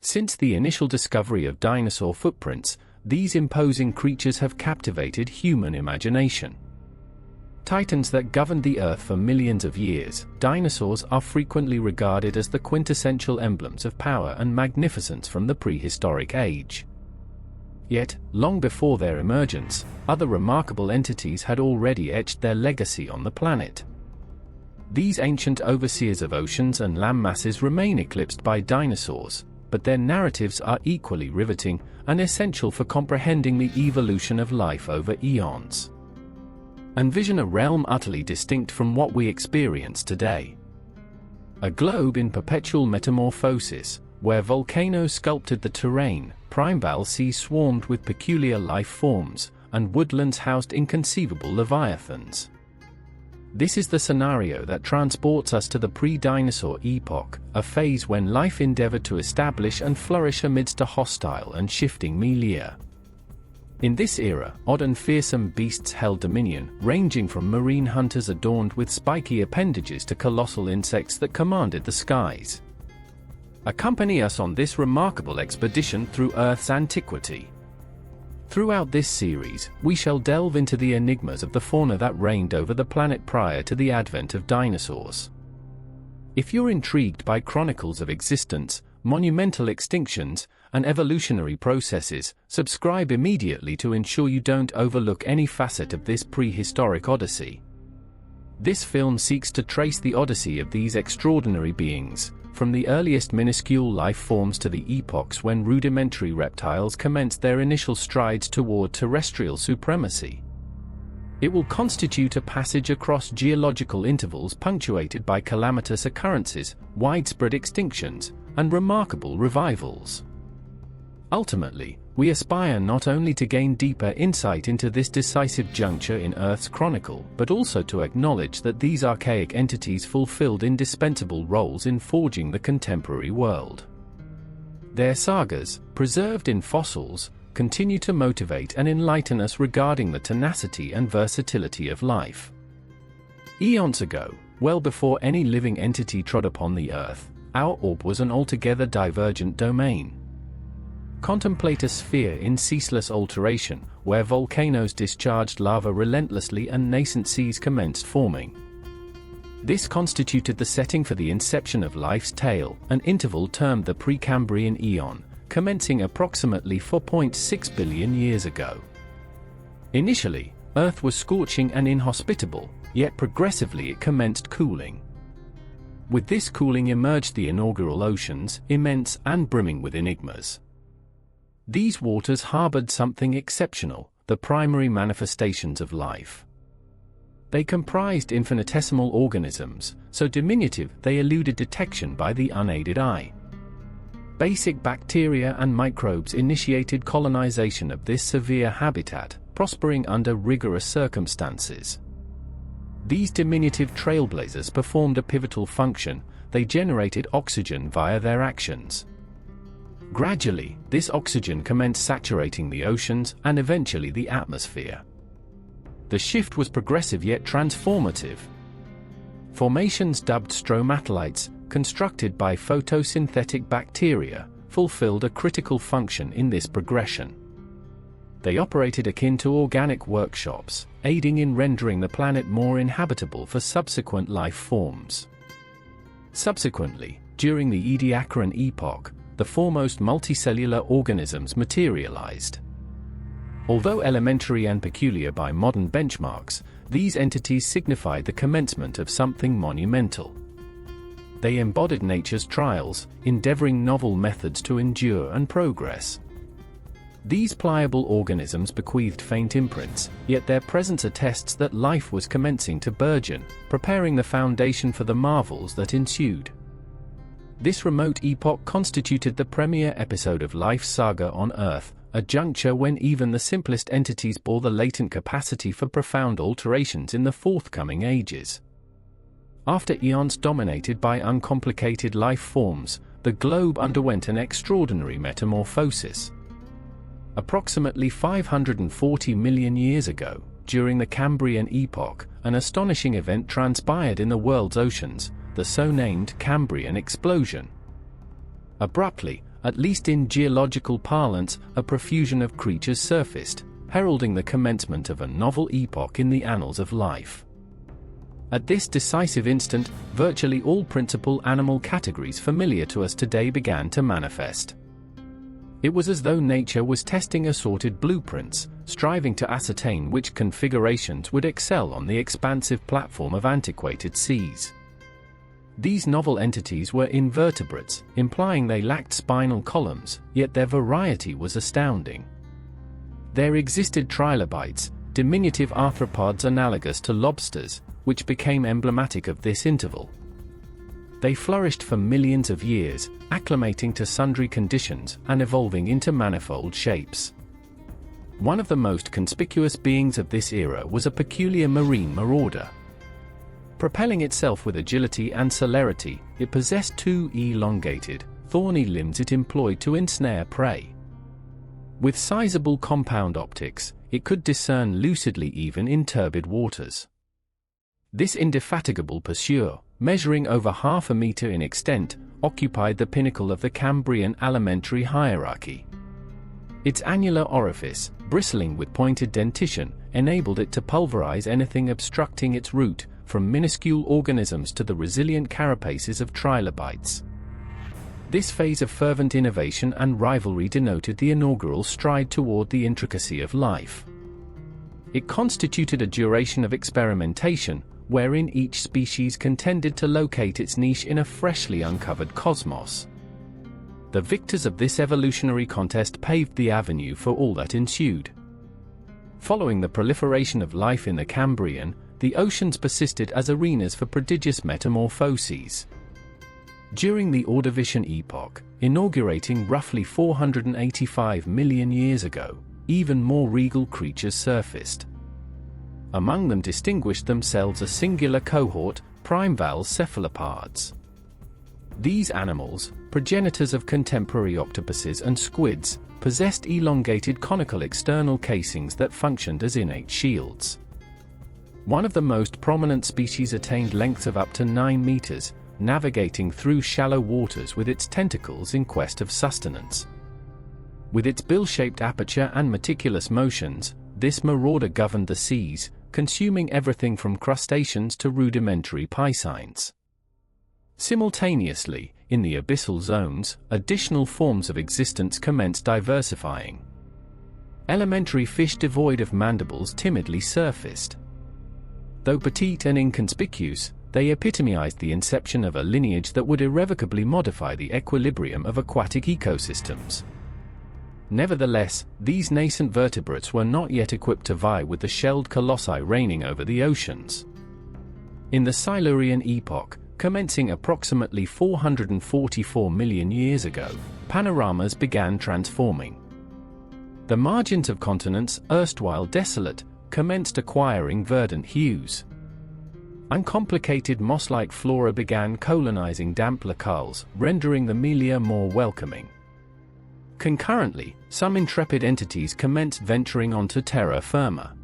Since the initial discovery of dinosaur footprints, these imposing creatures have captivated human imagination. Titans that governed the Earth for millions of years, dinosaurs are frequently regarded as the quintessential emblems of power and magnificence from the prehistoric age. Yet, long before their emergence, other remarkable entities had already etched their legacy on the planet. These ancient overseers of oceans and land masses remain eclipsed by dinosaurs, but their narratives are equally riveting and essential for comprehending the evolution of life over eons. Envision a realm utterly distinct from what we experience today. A globe in perpetual metamorphosis, where volcanoes sculpted the terrain, primeval seas swarmed with peculiar life forms, and woodlands housed inconceivable leviathans. This is the scenario that transports us to the pre-dinosaur epoch, a phase when life endeavored to establish and flourish amidst a hostile and shifting milieu. In this era, odd and fearsome beasts held dominion, ranging from marine hunters adorned with spiky appendages to colossal insects that commanded the skies. Accompany us on this remarkable expedition through Earth's antiquity. Throughout this series, we shall delve into the enigmas of the fauna that reigned over the planet prior to the advent of dinosaurs. If you're intrigued by chronicles of existence, monumental extinctions, and evolutionary processes, subscribe immediately to ensure you don't overlook any facet of this prehistoric odyssey. This film seeks to trace the odyssey of these extraordinary beings, from the earliest minuscule life forms to the epochs when rudimentary reptiles commenced their initial strides toward terrestrial supremacy. It will constitute a passage across geological intervals punctuated by calamitous occurrences, widespread extinctions, and remarkable revivals. Ultimately, we aspire not only to gain deeper insight into this decisive juncture in Earth's chronicle, but also to acknowledge that these archaic entities fulfilled indispensable roles in forging the contemporary world. Their sagas, preserved in fossils, continue to motivate and enlighten us regarding the tenacity and versatility of life. Eons ago, well before any living entity trod upon the Earth, our orb was an altogether divergent domain. Contemplate a sphere in ceaseless alteration, where volcanoes discharged lava relentlessly and nascent seas commenced forming. This constituted the setting for the inception of life's tale, an interval termed the Precambrian eon, commencing approximately 4.6 billion years ago. Initially, Earth was scorching and inhospitable, yet progressively it commenced cooling. With this cooling emerged the inaugural oceans, immense and brimming with enigmas. These waters harbored something exceptional, the primary manifestations of life. They comprised infinitesimal organisms, so diminutive they eluded detection by the unaided eye. Basic bacteria and microbes initiated colonization of this severe habitat, prospering under rigorous circumstances. These diminutive trailblazers performed a pivotal function: they generated oxygen via their actions. Gradually, this oxygen commenced saturating the oceans and eventually the atmosphere. The shift was progressive yet transformative. Formations dubbed stromatolites, constructed by photosynthetic bacteria, fulfilled a critical function in this progression. They operated akin to organic workshops, aiding in rendering the planet more inhabitable for subsequent life forms. Subsequently, during the Ediacaran epoch, the foremost multicellular organisms materialized. Although elementary and peculiar by modern benchmarks, these entities signified the commencement of something monumental. They embodied nature's trials, endeavoring novel methods to endure and progress. These pliable organisms bequeathed faint imprints, yet their presence attests that life was commencing to burgeon, preparing the foundation for the marvels that ensued. This remote epoch constituted the premiere episode of life's saga on Earth, a juncture when even the simplest entities bore the latent capacity for profound alterations in the forthcoming ages. After eons dominated by uncomplicated life forms, the globe underwent an extraordinary metamorphosis. Approximately 540 million years ago, during the Cambrian epoch, an astonishing event transpired in the world's oceans, the so-named Cambrian Explosion. Abruptly, at least in geological parlance, a profusion of creatures surfaced, heralding the commencement of a novel epoch in the annals of life. At this decisive instant, virtually all principal animal categories familiar to us today began to manifest. It was as though nature was testing assorted blueprints, striving to ascertain which configurations would excel on the expansive platform of antiquated seas. These novel entities were invertebrates, implying they lacked spinal columns, yet their variety was astounding. There existed trilobites, diminutive arthropods analogous to lobsters, which became emblematic of this interval. They flourished for millions of years, acclimating to sundry conditions and evolving into manifold shapes. One of the most conspicuous beings of this era was a peculiar marine marauder. Propelling itself with agility and celerity, it possessed two elongated, thorny limbs it employed to ensnare prey. With sizable compound optics, it could discern lucidly even in turbid waters. This indefatigable pursuer, measuring over half a meter in extent, occupied the pinnacle of the Cambrian alimentary hierarchy. Its annular orifice, bristling with pointed dentition, enabled it to pulverize anything obstructing its route, from minuscule organisms to the resilient carapaces of trilobites. This phase of fervent innovation and rivalry denoted the inaugural stride toward the intricacy of life. It constituted a duration of experimentation, wherein each species contended to locate its niche in a freshly uncovered cosmos. The victors of this evolutionary contest paved the avenue for all that ensued. Following the proliferation of life in the Cambrian, the oceans persisted as arenas for prodigious metamorphoses. During the Ordovician epoch, inaugurating roughly 485 million years ago, even more regal creatures surfaced. Among them distinguished themselves a singular cohort, unveils cephalopods. These animals, progenitors of contemporary octopuses and squids, possessed elongated conical external casings that functioned as innate shields. One of the most prominent species attained lengths of up to 9 meters, navigating through shallow waters with its tentacles in quest of sustenance. With its bill-shaped aperture and meticulous motions, this marauder governed the seas, consuming everything from crustaceans to rudimentary piscines. Simultaneously, in the abyssal zones, additional forms of existence commenced diversifying. Elementary fish devoid of mandibles timidly surfaced. Though petite and inconspicuous, they epitomized the inception of a lineage that would irrevocably modify the equilibrium of aquatic ecosystems. Nevertheless, these nascent vertebrates were not yet equipped to vie with the shelled colossi reigning over the oceans. In the Silurian epoch, commencing approximately 444 million years ago, panoramas began transforming. The margins of continents, erstwhile desolate, commenced acquiring verdant hues. Uncomplicated moss-like flora began colonizing damp locales, rendering the milieu more welcoming. Concurrently, some intrepid entities commenced venturing onto terra firma.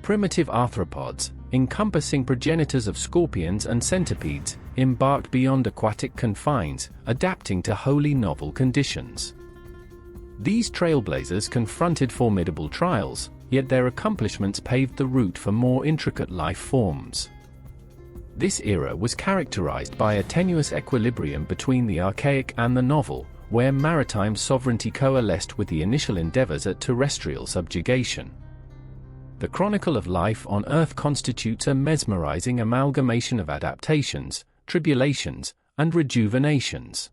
Primitive arthropods, encompassing progenitors of scorpions and centipedes, embarked beyond aquatic confines, adapting to wholly novel conditions. These trailblazers confronted formidable trials, yet their accomplishments paved the route for more intricate life forms. This era was characterized by a tenuous equilibrium between the archaic and the novel, where maritime sovereignty coalesced with the initial endeavors at terrestrial subjugation. The chronicle of life on Earth constitutes a mesmerizing amalgamation of adaptations, tribulations, and rejuvenations.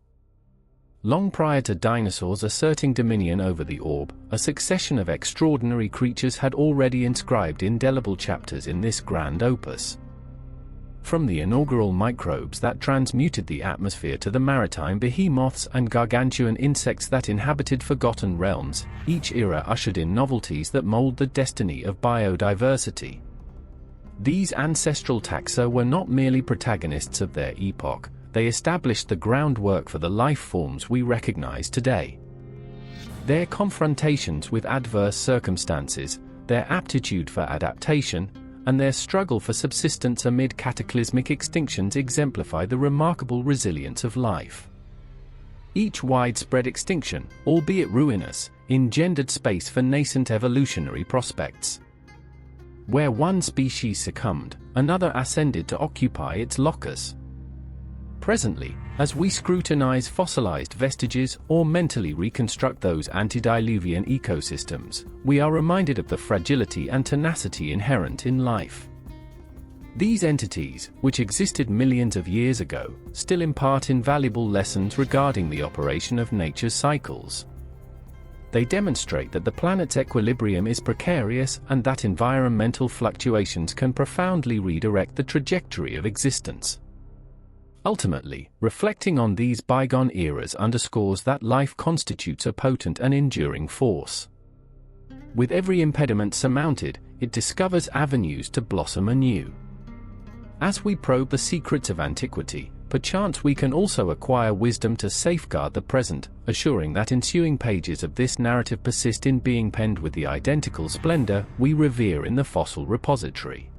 Long prior to dinosaurs asserting dominion over the orb, a succession of extraordinary creatures had already inscribed indelible chapters in this grand opus. From the inaugural microbes that transmuted the atmosphere to the maritime behemoths and gargantuan insects that inhabited forgotten realms, each era ushered in novelties that mold the destiny of biodiversity. These ancestral taxa were not merely protagonists of their epoch, they established the groundwork for the life forms we recognize today. Their confrontations with adverse circumstances, their aptitude for adaptation, and their struggle for subsistence amid cataclysmic extinctions exemplify the remarkable resilience of life. Each widespread extinction, albeit ruinous, engendered space for nascent evolutionary prospects. Where one species succumbed, another ascended to occupy its locus. Presently, as we scrutinize fossilized vestiges or mentally reconstruct those antediluvian ecosystems, we are reminded of the fragility and tenacity inherent in life. These entities, which existed millions of years ago, still impart invaluable lessons regarding the operation of nature's cycles. They demonstrate that the planet's equilibrium is precarious and that environmental fluctuations can profoundly redirect the trajectory of existence. Ultimately, reflecting on these bygone eras underscores that life constitutes a potent and enduring force. With every impediment surmounted, it discovers avenues to blossom anew. As we probe the secrets of antiquity, perchance we can also acquire wisdom to safeguard the present, assuring that ensuing pages of this narrative persist in being penned with the identical splendor we revere in the fossil repository.